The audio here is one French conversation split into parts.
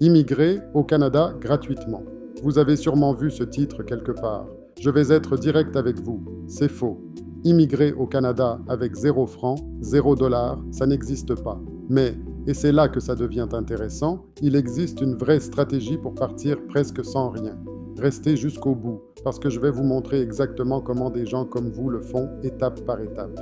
Immigrer au Canada gratuitement. Vous avez sûrement vu ce titre quelque part. Je vais être direct avec vous, c'est faux. Immigrer au Canada avec 0 francs, 0 dollars, ça n'existe pas. Mais, et c'est là que ça devient intéressant, il existe une vraie stratégie pour partir presque sans rien. Restez jusqu'au bout, parce que je vais vous montrer exactement comment des gens comme vous le font étape par étape.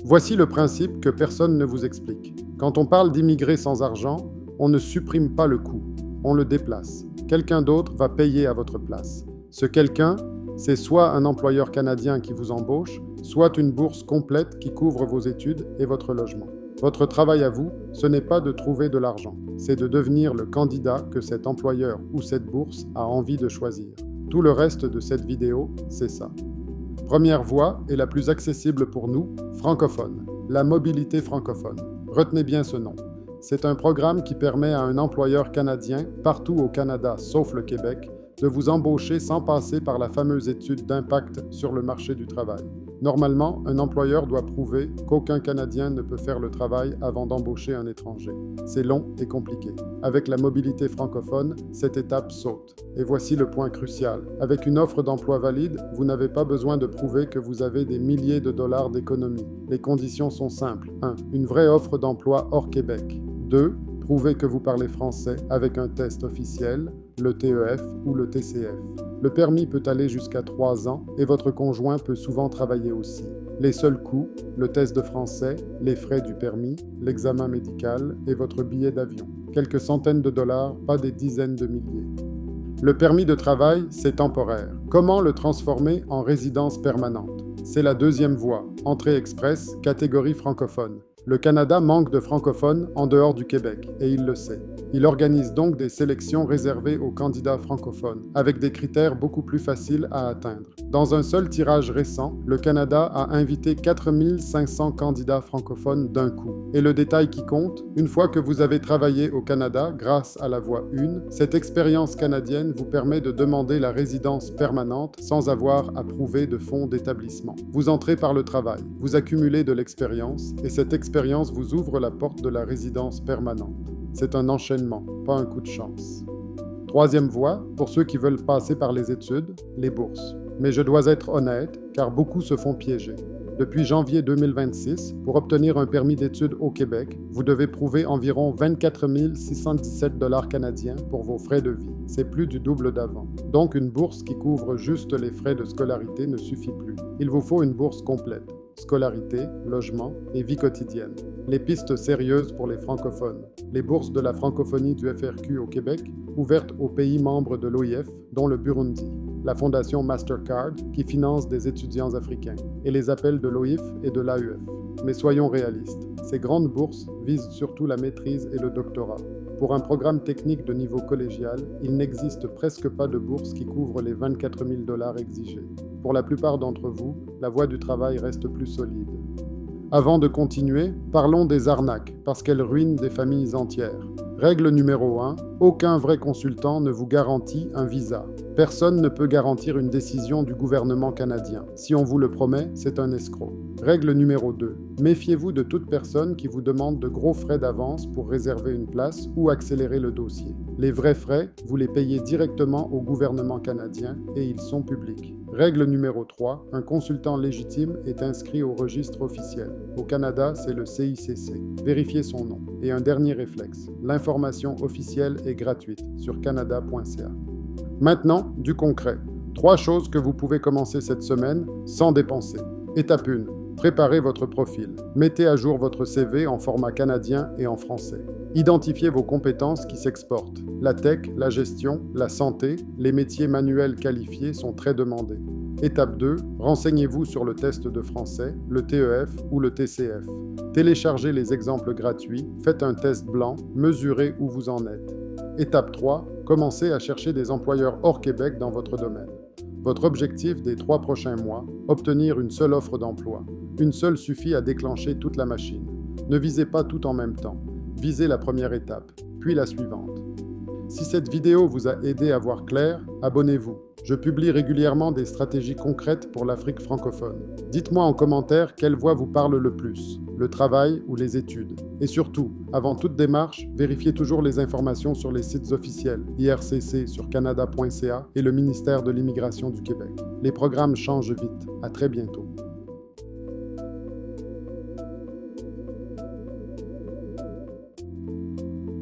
Voici le principe que personne ne vous explique. Quand on parle d'immigrer sans argent, on ne supprime pas le coût, on le déplace. Quelqu'un d'autre va payer à votre place. Ce quelqu'un, c'est soit un employeur canadien qui vous embauche, soit une bourse complète qui couvre vos études et votre logement. Votre travail à vous, ce n'est pas de trouver de l'argent, c'est de devenir le candidat que cet employeur ou cette bourse a envie de choisir. Tout le reste de cette vidéo, c'est ça. Première voie et la plus accessible pour nous, francophone, la mobilité francophone. Retenez bien ce nom. C'est un programme qui permet à un employeur canadien, partout au Canada sauf le Québec, de vous embaucher sans passer par la fameuse étude d'impact sur le marché du travail. Normalement, un employeur doit prouver qu'aucun Canadien ne peut faire le travail avant d'embaucher un étranger. C'est long et compliqué. Avec la mobilité francophone, cette étape saute. Et voici le point crucial. Avec une offre d'emploi valide, vous n'avez pas besoin de prouver que vous avez des milliers de dollars d'économie. Les conditions sont simples. 1. Une vraie offre d'emploi hors Québec. 2. Prouvez que vous parlez français avec un test officiel, le TEF ou le TCF. Le permis peut aller jusqu'à 3 ans et votre conjoint peut souvent travailler aussi. Les seuls coûts, le test de français, les frais du permis, l'examen médical et votre billet d'avion. Quelques centaines de dollars, pas des dizaines de milliers. Le permis de travail, c'est temporaire. Comment le transformer en résidence permanente? C'est la deuxième voie, entrée express, catégorie francophone. Le Canada manque de francophones en dehors du Québec, et il le sait. Il organise donc des sélections réservées aux candidats francophones, avec des critères beaucoup plus faciles à atteindre. Dans un seul tirage récent, le Canada a invité 4500 candidats francophones d'un coup. Et le détail qui compte, une fois que vous avez travaillé au Canada grâce à la voie 1, cette expérience canadienne vous permet de demander la résidence permanente sans avoir à prouver de fonds d'établissement. Vous entrez par le travail, vous accumulez de l'expérience, et cette expérience vous ouvre la porte de la résidence permanente. C'est un enchaînement, pas un coup de chance. Troisième voie, pour ceux qui veulent passer par les études, les bourses. Mais je dois être honnête, car beaucoup se font piéger. Depuis janvier 2026, pour obtenir un permis d'études au Québec, vous devez prouver environ 24 617 $ canadiens pour vos frais de vie. C'est plus du double d'avant. Donc une bourse qui couvre juste les frais de scolarité ne suffit plus. Il vous faut une bourse complète. Scolarité, logement et vie quotidienne. Les pistes sérieuses pour les francophones. Les bourses de la francophonie du FRQ au Québec, ouvertes aux pays membres de l'OIF, dont le Burundi. La fondation Mastercard, qui finance des étudiants africains. Et les appels de l'OIF et de l'AUF. Mais soyons réalistes, ces grandes bourses visent surtout la maîtrise et le doctorat. Pour un programme technique de niveau collégial, il n'existe presque pas de bourse qui couvre les 24 000 $ exigés. Pour la plupart d'entre vous, la voie du travail reste plus solide. Avant de continuer, parlons des arnaques, parce qu'elles ruinent des familles entières. Règle numéro 1, aucun vrai consultant ne vous garantit un visa. Personne ne peut garantir une décision du gouvernement canadien. Si on vous le promet, c'est un escroc. Règle numéro 2, méfiez-vous de toute personne qui vous demande de gros frais d'avance pour réserver une place ou accélérer le dossier. Les vrais frais, vous les payez directement au gouvernement canadien et ils sont publics. Règle numéro 3, un consultant légitime est inscrit au registre officiel. Au Canada, c'est le CICC. Vérifiez son nom. Et un dernier réflexe, l'information officielle est gratuite sur canada.ca. Maintenant, du concret. 3 choses que vous pouvez commencer cette semaine sans dépenser. Étape 1. Préparez votre profil. Mettez à jour votre CV en format canadien et en français. Identifiez vos compétences qui s'exportent. La tech, la gestion, la santé, les métiers manuels qualifiés sont très demandés. Étape 2. Renseignez-vous sur le test de français, le TEF ou le TCF. Téléchargez les exemples gratuits, faites un test blanc, mesurez où vous en êtes. Étape 3. Commencez à chercher des employeurs hors Québec dans votre domaine. Votre objectif des 3 prochains mois, obtenir une seule offre d'emploi. Une seule suffit à déclencher toute la machine. Ne visez pas tout en même temps. Visez la première étape, puis la suivante. Si cette vidéo vous a aidé à voir clair, abonnez-vous. Je publie régulièrement des stratégies concrètes pour l'Afrique francophone. Dites-moi en commentaire quelle voie vous parle le plus, le travail ou les études. Et surtout, avant toute démarche, vérifiez toujours les informations sur les sites officiels, IRCC sur canada.ca et le ministère de l'Immigration du Québec. Les programmes changent vite. À très bientôt.